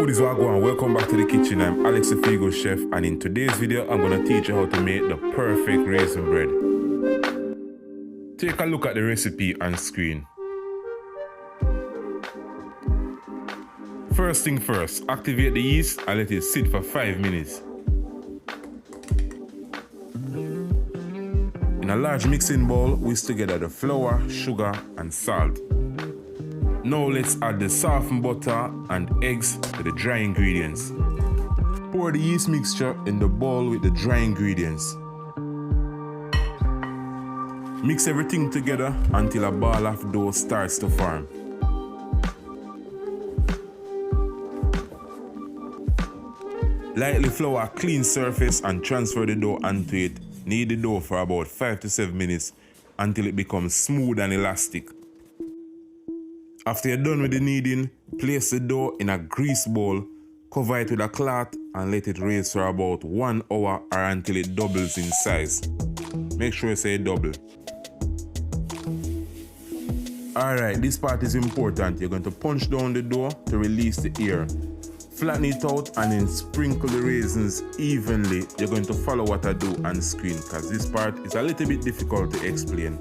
What is what going? Welcome back to the kitchen. I'm Alex the Figo Chef, and in today's video I'm going to teach you how to make the perfect raisin bread. Take a look at the recipe on screen. First thing first, activate the yeast and let it sit for 5 minutes. In a large mixing bowl, whisk together the flour, sugar and salt. Now let's add the softened butter and eggs to the dry ingredients. Pour the yeast mixture in the bowl with the dry ingredients. Mix everything together until a ball of dough starts to form. Lightly flour a clean surface and transfer the dough onto it. Knead the dough for about 5 to 7 minutes until it becomes smooth and elastic. After you're done with the kneading, place the dough in a grease bowl, cover it with a cloth and let it raise for about 1 hour or until it doubles in size. Make sure you say double. Alright, this part is important. You're going to punch down the dough to release the air. Flatten it out and then sprinkle the raisins evenly. You're going to follow what I do on screen because this part is a little bit difficult to explain.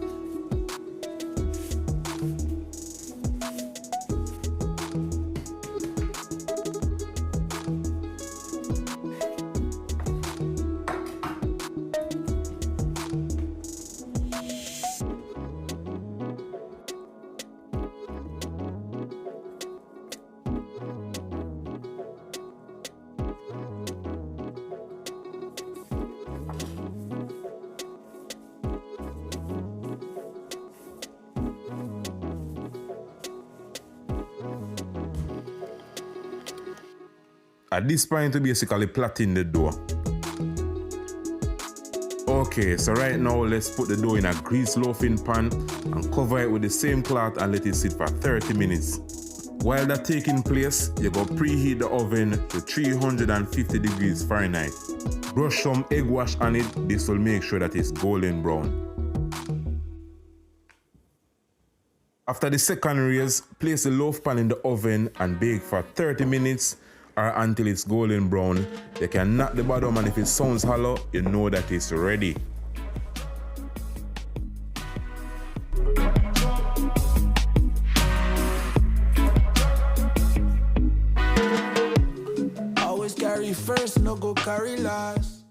At this point, we basically plaiting the dough. Okay, so right now let's put the dough in a greased loafing pan and cover it with the same cloth and let it sit for 30 minutes. While that's taking place, you go preheat the oven to 350 degrees Fahrenheit. Brush some egg wash on it. This will make sure that it's golden brown. After the second raise, place the loaf pan in the oven and bake for 30 minutes or until it's golden brown. You can knock the bottom and if it sounds hollow, you know that it's ready. Always carry first, no go carry last.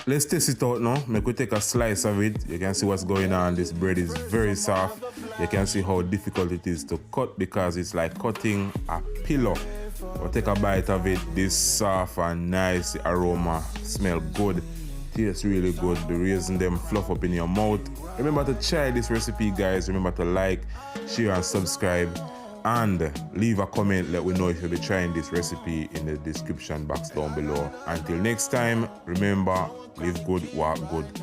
Let's test it out now. Make we take a slice of it. You can see what's going on. This bread is very soft. You can see how difficult it is to cut because it's like cutting a pillow. We'll take a bite of it. This soft and nice, the aroma smell good, tastes really good. The raisin them fluff up in your mouth. Remember to try this recipe, guys. Remember to like, share and subscribe and leave a comment. Let we know if you'll be trying this recipe in the description box down below. Until next time, remember, live good, work good.